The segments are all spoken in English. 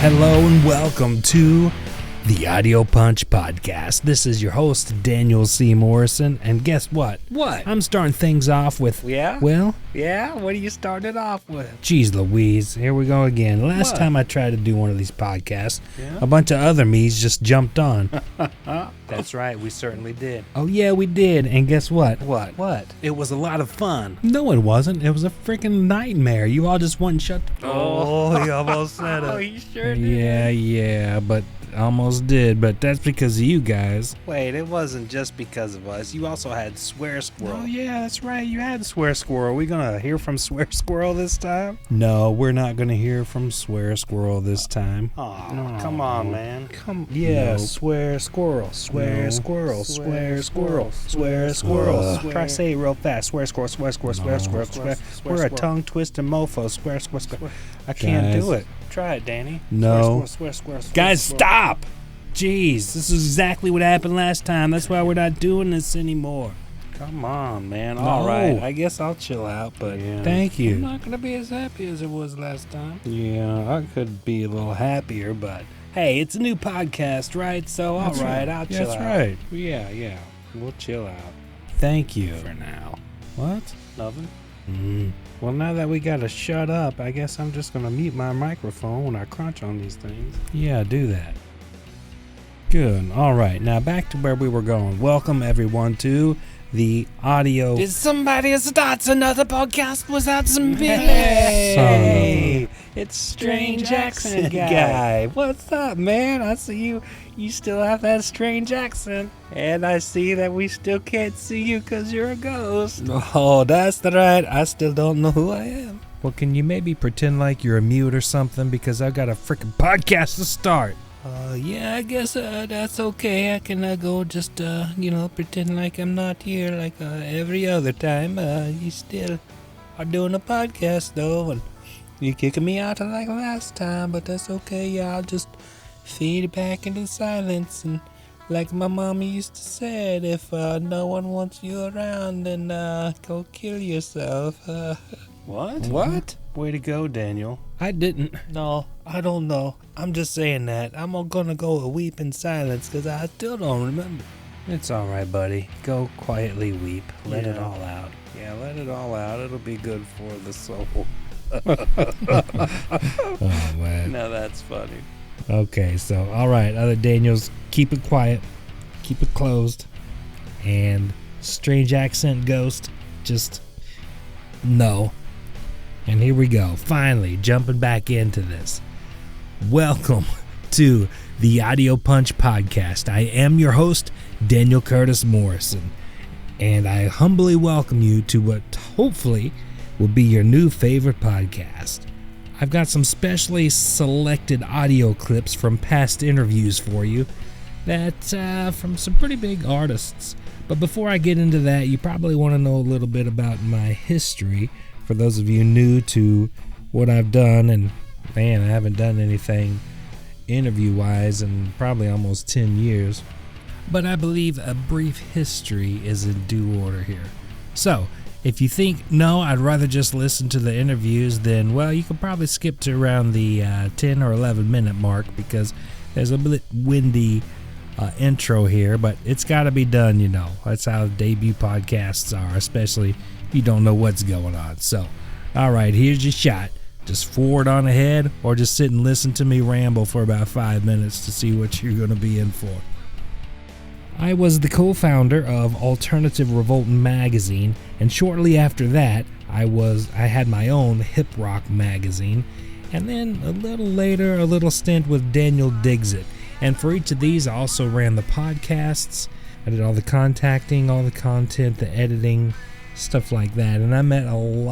Hello and welcome to the Audio Punch Podcast. This is your host, Daniel C. Morrison, and guess what? What? I'm starting things off with, Yeah? well, Yeah? What are you starting it off with? geez Louise, here we go again. Last What? time I tried to do one of these podcasts, Yeah? a bunch of other me's just jumped on. That's right, we certainly did. Oh yeah, we did, and guess what? What? What? It was a lot of fun. No, it wasn't. It was a freaking nightmare. You all just wouldn't shut the... Oh, he almost said it. Oh, you sure did? Yeah, but almost did, but that's because of you guys. Wait, it wasn't just because of us. You also had Swear Squirrel. Oh yeah, that's right. You had Swear Squirrel. Are we gonna hear from Swear Squirrel this time? No, we're not gonna hear from Swear Squirrel this time. Oh, come on, man. Yeah, No. Swear Squirrel. Swear No. Squirrel. Swear Swear Squirrel. Squirrel. Swear Squirrel. Swear. Try to say it real fast. Swear Squirrel. Swear Squirrel. Swear Squirrel. Swear. Swear We're a Squirrel. tongue twisting mofo. Swear Squirrel. I can't Guys. do it. Try it, Danny. No. Swear. Guys, stop! Jeez, this is exactly what happened last time. That's why we're not doing this anymore. Come on, man. No. All right, I guess I'll chill out, but Thank I'm you. not going to be as happy as it was last time. Yeah, I could be a little happier, but hey, it's a new podcast, right? So, all That's right, right. I'll chill That's out. right. Yeah. We'll chill out Thank you. for now. What? Nothing? Well, now that we gotta shut up, I guess I'm just gonna mute my microphone when I crunch on these things. Yeah, do that. Good. All right, now back to where we were going. Welcome, everyone, to the audio... Did somebody start another podcast without some Hey, it's Strange accent guy. What's up, man? I see you still have that strange accent. And I see that we still can't see you because you're a ghost. Oh, that's right. I still don't know who I am. Well, can you maybe pretend like you're a mute or something? Because I've got a freaking podcast to start. Yeah, I guess that's okay. I can go just, pretend like I'm not here like every other time. You still are doing a podcast, though, and you're kicking me out like last time, but that's okay. Yeah, I'll just fade back into silence, and like my mama used to say, if no one wants you around, then go kill yourself. What? Way to go, Daniel. I didn't. No, I don't know. I'm just saying that. I'm gonna go weep in silence because I still don't remember. It's all right, buddy. Go quietly weep. Let it Yeah. all out. Yeah, let it all out. It'll be good for the soul. Oh, man. Now that's funny. Okay, so, all right, other Daniels, keep it quiet. Keep it closed. And strange accent ghost, just no. And here we go. Finally, jumping back into this. Welcome to the Audio Punch Podcast. I am your host, Daniel Curtis Morrison, and I humbly welcome you to what hopefully will be your new favorite podcast. I've got some specially selected audio clips from past interviews for you that from some pretty big artists. But before I get into that, you probably want to know a little bit about my history. For those of you new to what I've done, and man, I haven't done anything interview-wise in probably almost 10 years. But I believe a brief history is in due order here. So, if you think, no, I'd rather just listen to the interviews, then, well, you could probably skip to around the 10 or 11 minute mark because there's a bit windy intro here, but it's got to be done, you know. That's how debut podcasts are, especially if you don't know what's going on. So, all right, here's your shot. Just forward on ahead or just sit and listen to me ramble for about 5 minutes to see what you're going to be in for. I was the co-founder of Alternative Revolt magazine, and shortly after that, I had my own hip rock magazine, and then a little later, a little stint with Daniel Digs It. And for each of these, I also ran the podcasts. I did all the contacting, all the content, the editing, stuff like that. And I met a whole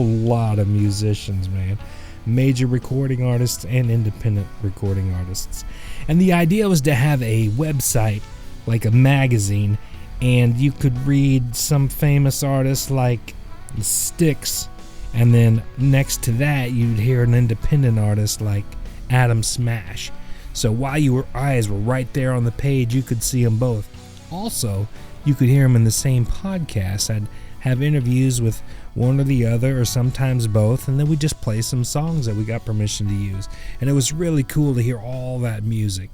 lot of musicians, man. Major recording artists and independent recording artists. And the idea was to have a website, like a magazine, and you could read some famous artists like Styx, and then next to that, you'd hear an independent artist like Adam Smash. So while your eyes were right there on the page, you could see them both. Also, you could hear them in the same podcast. I'd have interviews with one or the other, or sometimes both, and then we just play some songs that we got permission to use. And it was really cool to hear all that music.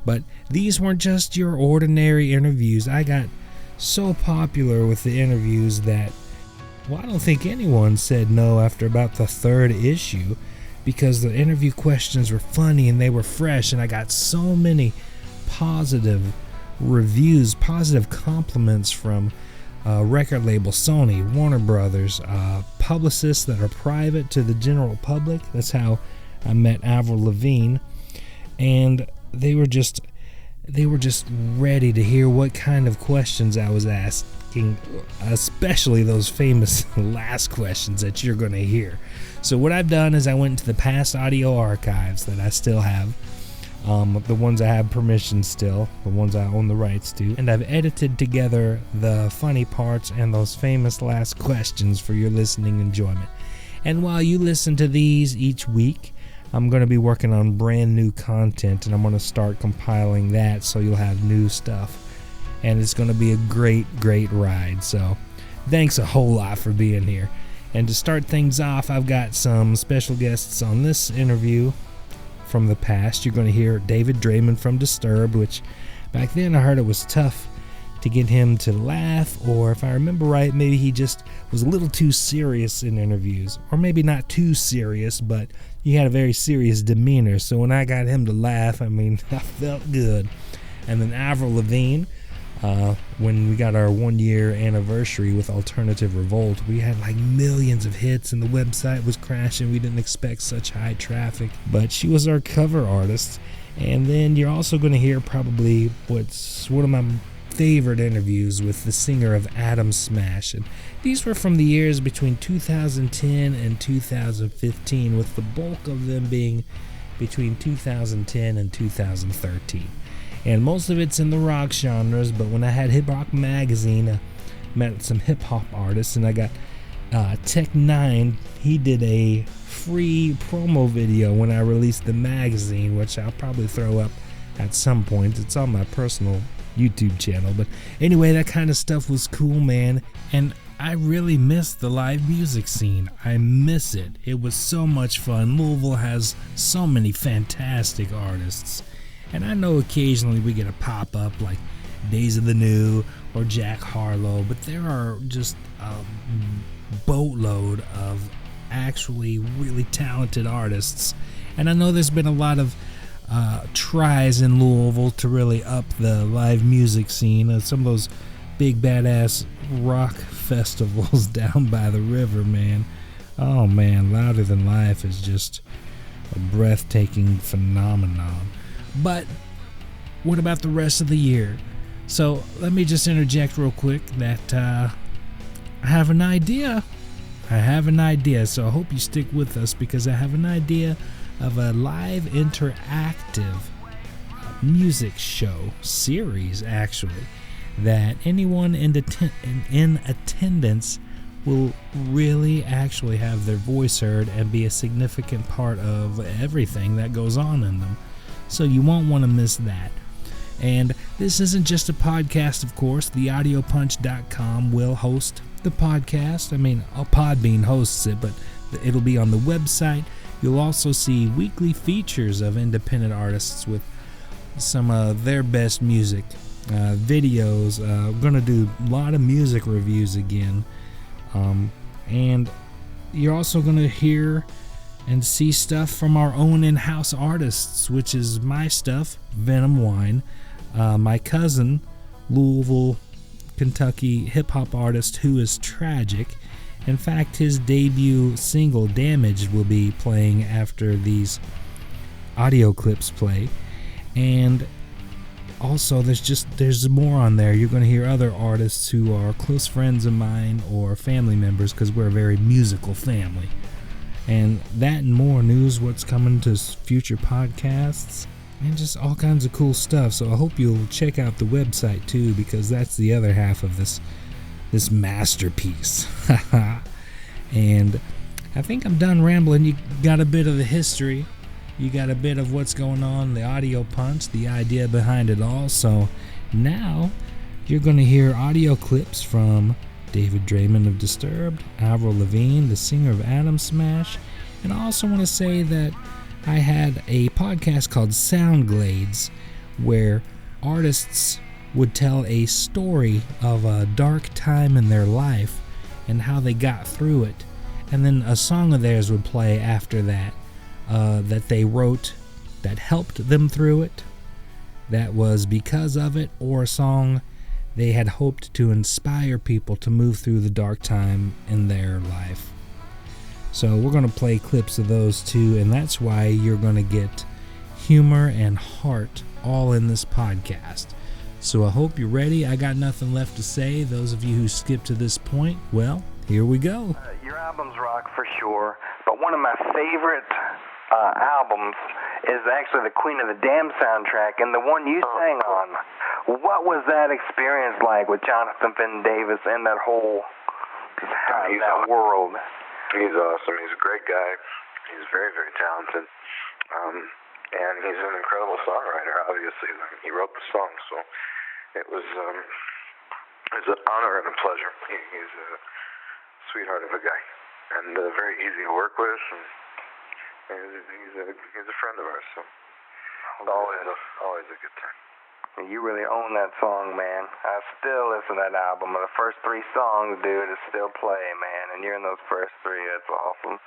But these weren't just your ordinary interviews. I got so popular with the interviews that, well, I don't think anyone said no after about the third issue, because the interview questions were funny and they were fresh, and I got so many positive reviews, positive compliments from record label Sony, Warner Brothers, publicists that are private to the general public. That's how I met Avril Lavigne, and they were just ready to hear what kind of questions I was asking, especially those famous last questions that you're going to hear. So what I've done is I went into the past audio archives that I still have, the ones I have permission still, the ones I own the rights to, and I've edited together the funny parts and those famous last questions for your listening enjoyment. And while you listen to these each week, I'm going to be working on brand new content, and I'm going to start compiling that so you'll have new stuff. And it's going to be a great ride. So thanks a whole lot for being here. And to start things off, I've got some special guests on this interview from the past. You're going to hear David Draymond from Disturbed, which back then I heard it was tough to get him to laugh, or if I remember right, maybe he just was a little too serious in interviews, or maybe not too serious, but he had a very serious demeanor. So when I got him to laugh, I mean, I felt good. And then Avril Lavigne, when we got our 1-year anniversary with Alternative Revolt, we had like millions of hits and the website was crashing. We didn't expect such high traffic, but she was our cover artist. And then you're also going to hear probably what's one of my favorite interviews with the singer of Adam Smash, and these were from the years between 2010 and 2015, with the bulk of them being between 2010 and 2013. And most of it's in the rock genres, but when I had Hip Hop Magazine, I met some hip hop artists, and I got Tech 9. He did a free promo video when I released the magazine, which I'll probably throw up at some point. It's on my personal YouTube channel. But anyway, that kind of stuff was cool, man. And I really miss the live music scene. I miss it. It was so much fun. Louisville has so many fantastic artists. And I know occasionally we get a pop-up like Days of the New or Jack Harlow, but there are just a boatload of actually really talented artists. And I know there's been a lot of tries in Louisville to really up the live music scene. Some of those big badass rock festivals down by the river, man. Oh man, Louder Than Life is just a breathtaking phenomenon. But what about the rest of the year? So let me just interject real quick that I have an idea. So I hope you stick with us, because I have an idea of a live interactive music show series, actually, that anyone in attendance will really actually have their voice heard and be a significant part of everything that goes on in them. So you won't want to miss that. And this isn't just a podcast, of course. TheAudioPunch.com will host the podcast. I mean, Podbean hosts it, but it'll be on the website. You'll also see weekly features of independent artists with some of their best music, videos. We're going to do a lot of music reviews again. And you're also going to hear and see stuff from our own in-house artists, which is my stuff, Venom Wine, my cousin, Louisville, Kentucky hip-hop artist WhoisTrajik. In fact, his debut single, Damaged, will be playing after these audio clips play. And also, there's more on there. You're going to hear other artists who are close friends of mine or family members, because we're a very musical family. And that and more news, what's coming to future podcasts, and just all kinds of cool stuff. So I hope you'll check out the website too, because that's the other half of this masterpiece. And I think I'm done rambling. You got a bit of the history. You got a bit of what's going on, the audio punch, the idea behind it all. So now you're going to hear audio clips from David Draymond of Disturbed, Avril Lavigne, the singer of Atom Smash, and I also want to say that I had a podcast called Soundglades where artists would tell a story of a dark time in their life and how they got through it, and then a song of theirs would play after that that they wrote that helped them through it, that was because of it, or a song they had hoped to inspire people to move through the dark time in their life. So we're going to play clips of those too, and that's why you're going to get humor and heart all in this podcast. So I hope you're ready. I got nothing left to say. Those of you who skipped to this point, well, here we go. Your albums rock for sure, but one of my favorite albums is actually the Queen of the Dam soundtrack, and the one you sang on. What was that experience like with Jonathan Fenton Davis and that whole that world? He's awesome. He's a great guy. He's very, very talented. And he's an incredible songwriter, obviously. He wrote the song, so it was an honor and a pleasure. He's a sweetheart of a guy, and very easy to work with, and he's a friend of ours, so always a good time. You really own that song, man. I still listen to that album. The first 3 songs, dude, is still play, man. And you're in those first 3. That's awesome.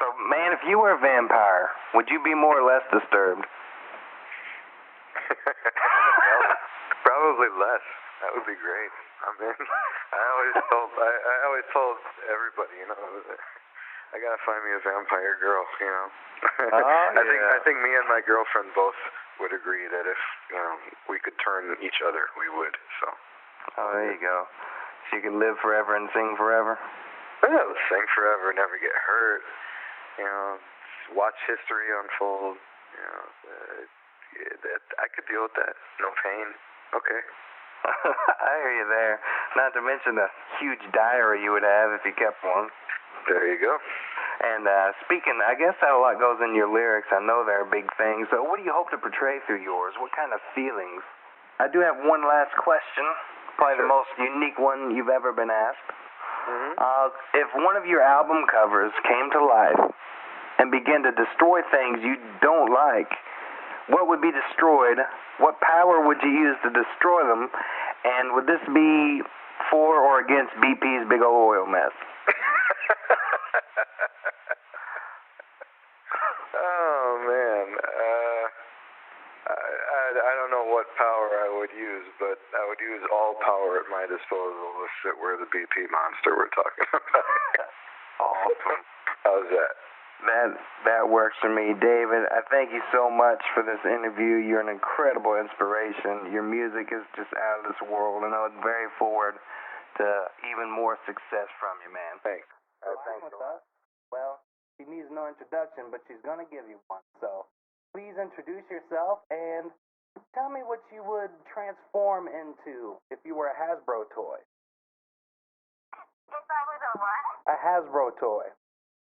So, man, if you were a vampire, would you be more or less disturbed? Probably less. That would be great. I mean, I always told everybody, you know, I gotta find me a vampire girl, you know. I think me and my girlfriend both would agree that if, you know, we could turn each other, we would. So. Oh, there you go. So you could live forever and sing forever. Yeah, sing forever, never get hurt. You know, watch history unfold. You know, I could deal with that. No pain. Okay. I hear you there. Not to mention the huge diary you would have if you kept one. There you go. And speaking, I guess that a lot goes in your lyrics. I know they're big things. So what do you hope to portray through yours? What kind of feelings? I do have one last question, probably the most unique one you've ever been asked. Mm-hmm. If one of your album covers came to life and began to destroy things you don't like, what would be destroyed? What power would you use to destroy them? And would this be for or against BP's big old oil mess? Oh, man. I don't know what power I would use, but I would use all power at my disposal to sit where the BP monster we're talking about. Awesome. How's that? That works for me. David, I thank you so much for this interview. You're an incredible inspiration. Your music is just out of this world, and I look very forward to even more success from you, man. Thanks. Thanks with us? Well, she needs no introduction, but she's going to give you one. So please introduce yourself and tell me what you would transform into if you were a Hasbro toy. If I was a what? A Hasbro toy.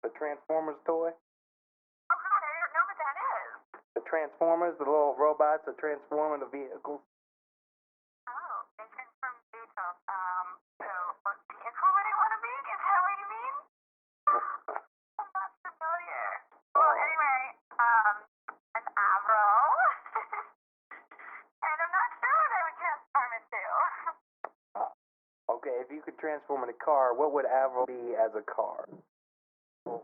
The Transformers toy. Oh, God, I don't know what that is. The Transformers, the little robots that transform into vehicles. Oh, they transform vehicles. So what vehicle would I want to be? Is that what you mean? I'm not familiar. Well, anyway, an Avril. And I'm not sure what I would transform into. Okay, if you could transform in a car, what would Avril be as a car? I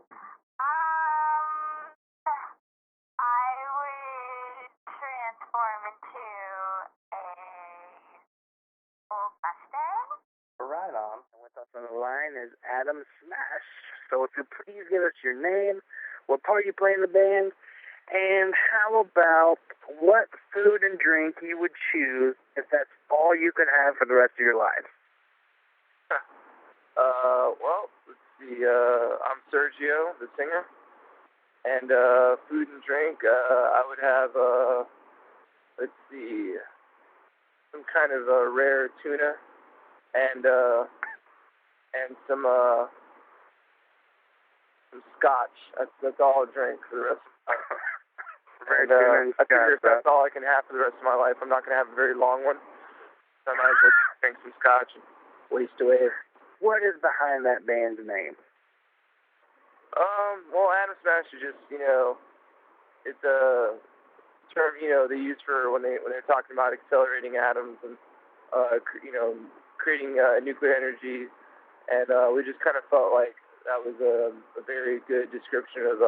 would transform into a old Mustang. Right on. And with us on the line is Atom Smash. So if you please give us your name, what part you play in the band, and how about what food and drink you would choose if that's all you could have for the rest of your life? Well, let's see. I'm Sergio, the singer, and food and drink. I would have, let's see, some kind of rare tuna, and some scotch. That's all I'll drink for the rest of my life. And, I figure if that's all I can have for the rest of my life, I'm not going to have a very long one. So I might as well drink some scotch and waste away what is behind that band's name? Well, Atom Smash is just, it's a term, they use for when they're talking about accelerating atoms and, creating nuclear energy. And we just kind of felt like that was a very good description of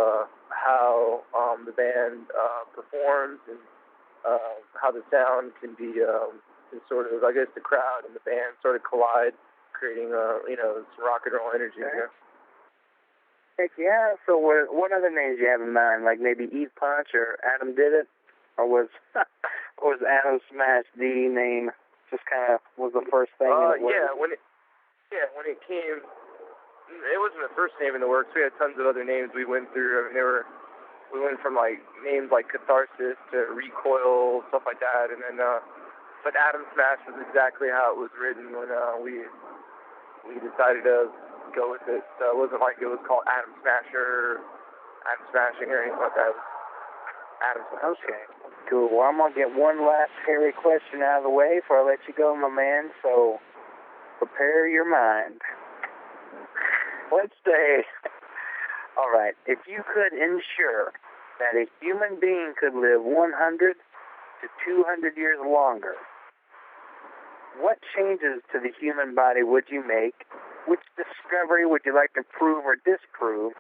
how the band performs and how the sound can be can sort of, I guess, the crowd and the band sort of collide, creating some rock and roll energy. Okay. Heck yeah. So what other names do you have in mind? Like maybe Eve Punch or Adam Did It? Or was Atom Smash the name just kind of was the first thing? When it came, it wasn't the first name in the works. We had tons of other names we went through. I mean, we went from like names like Catharsis to Recoil, stuff like that, and then but Atom Smash was exactly how it was written when we decided to go with it. So it wasn't like it was called Atom Smasher, Atom Smashing, or anything like that. It was Atom Smash. Okay, cool. Well, I'm gonna get one last hairy question out of the way before I let you go, my man. So prepare your mind. Let's say, all right, if you could ensure that a human being could live 100 to 200 years longer, what changes to the human body would you make? Which discovery would you like to prove or disprove?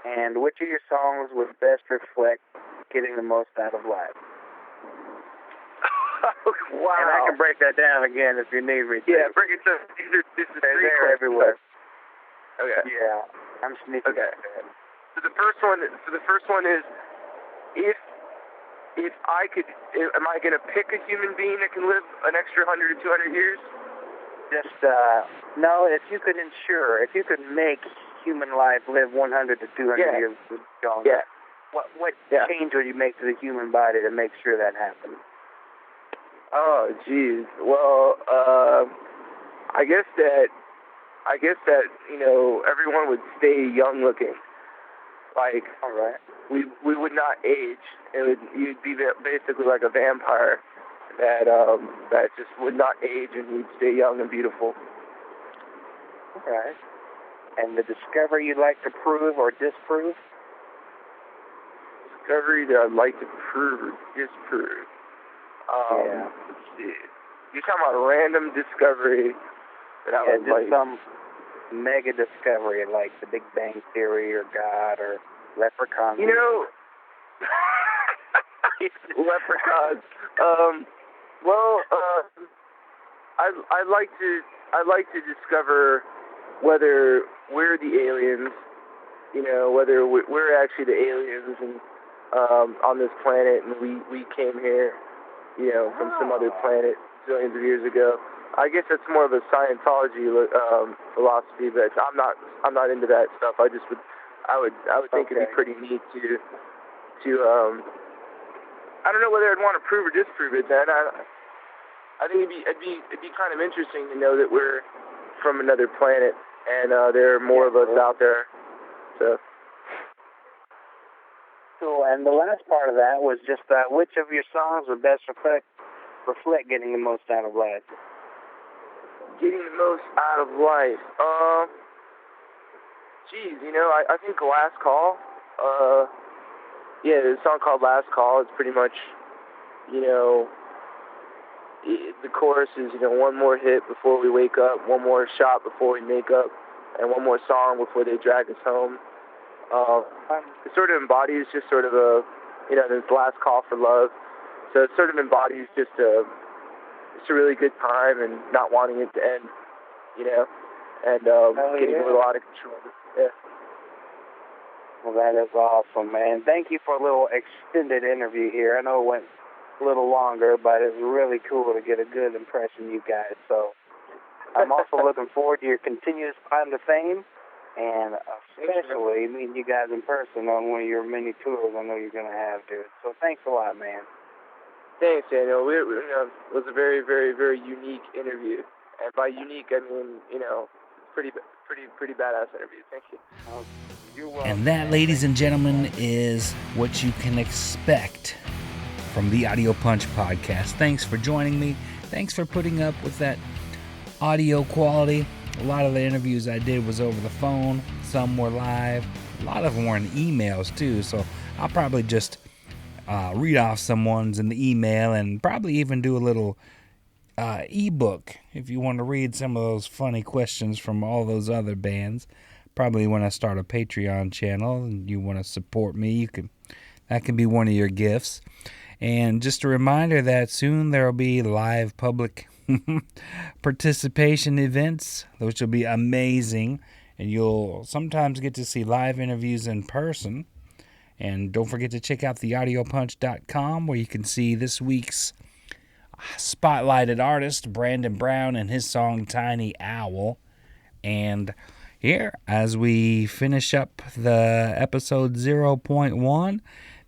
And which of your songs would best reflect getting the most out of life? Wow. And I can break that down again if you need me to. Yeah, break it down. This is They're everywhere. Okay. Yeah, I'm sneaking. Okay. So the first one is, if I could, am I going to pick a human being that can live an extra 100 to 200 years? Just, no, if you could make human life live 100 to 200 years longer, what change would you make to the human body to make sure that happens? Oh, geez. Well, I guess that everyone would stay young looking. Like, all right, we would not age. You'd be basically like a vampire that just would not age, and you'd stay young and beautiful. All right. And the discovery you'd like to prove or disprove? Discovery that I'd like to prove or disprove. Let's see. You're talking about a random discovery that I would like. Some mega discovery like the Big Bang Theory or God or leprechauns. Leprechauns. I'd like to discover whether we're the aliens. Whether we're actually the aliens and on this planet, and we came here, from some other planet zillions of years ago. I guess that's more of a Scientology philosophy, but I'm not into that stuff. I would think it'd be pretty neat to I don't know whether I'd want to prove or disprove it, man. I think it'd be kind of interesting to know that we're from another planet and there are more of us out there. So. Cool. And the last part of that was just which of your songs would best reflect getting the most out of life? Getting the most out of life. I think Last Call. There's a song called Last Call. It's pretty much, the chorus is, one more hit before we wake up, one more shot before we make up, and one more song before they drag us home. It sort of embodies just sort of this last call for love. So it sort of embodies just a really good time and not wanting it to end, and getting a little out of control. Yeah. Well, that is awesome, man. Thank you for a little extended interview here. I know it went a little longer, but it was really cool to get a good impression of you guys. So I'm also looking forward to your continuous climb to fame, and especially meeting you guys in person on one of your many tours I know you're going to have, dude. So thanks a lot, man. Thanks, Daniel. It was a very, very, very unique interview. And by unique, I mean, pretty badass interview. Thank you. You're welcome. And that, ladies and gentlemen, is what you can expect from the Audio Punch podcast. Thanks for joining me. Thanks for putting up with that audio quality. A lot of the interviews I did was over the phone. Some were live. A lot of them were in emails too. So I'll probably just read off some ones in the email and probably even do a little ebook if you want to read some of those funny questions from all those other bands. Probably when I start a Patreon channel and you want to support me, that can be one of your gifts. And just a reminder that soon there will be live public participation events, which will be amazing. And you'll sometimes get to see live interviews in person. And don't forget to check out theaudiopunch.com, where you can see this week's spotlighted artist, Brandon Brown, and his song Tiny Owl. And here, as we finish up the episode 0.1,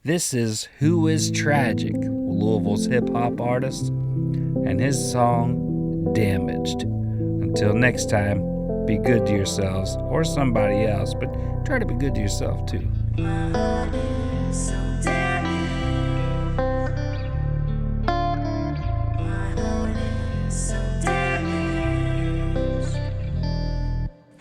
this is WhoisTrajik, Louisville's hip-hop artist, and his song Damaged. Until next time, be good to yourselves, or somebody else, but try to be good to yourself too.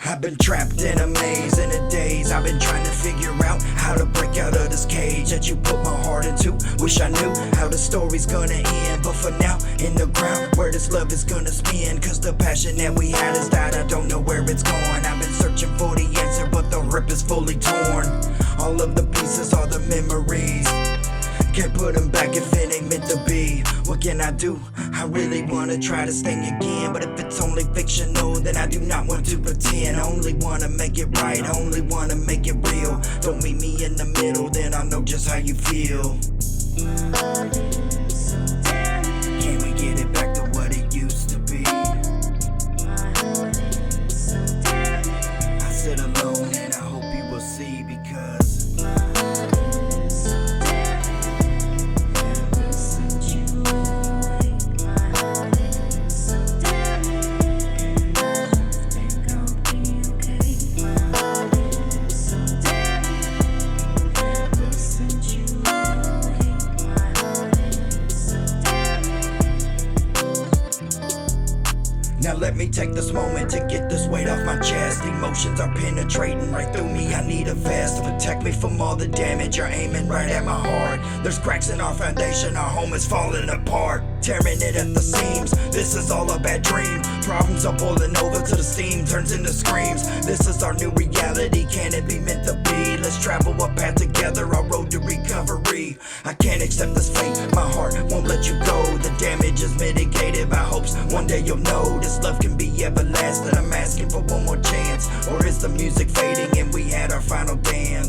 I've been trapped in a maze in a daze. I've been trying to figure out how to break out of this cage that you put my heart into. Wish I knew how the story's gonna end, but for now, in the ground where this love is gonna spin. Cause the passion that we had has died, I don't know where it's gone. I've been searching for the answer, but the rip is fully torn. All of the pieces are the memories. Can't put them back if it ain't meant to be. What can I do? I really wanna try to sting again, but if it's only fictional, then I do not want to pretend. I only wanna make it right, I only wanna make it real. Don't meet me in the middle, then I'll know just how you feel. Can we get it back to what it used to be? I sit alone and I hope you will see, because now let me take this moment to get this weight off my chest. Emotions are penetrating right through me. I need a vest to protect me from all the damage. You're aiming right at my heart. There's cracks in our foundation, our home is falling apart. Tearing it at the seams, this is all a bad dream. Problems are boiling over till the steam turns into screams. This is our new reality, can it be meant to be? Let's travel a path together, our road to recovery. I can't accept this fate, my heart won't let you go. The damage is mitigated by hopes one day you'll know. This love can be everlasting, I'm asking for one more chance. Or is the music fading and we had our final dance?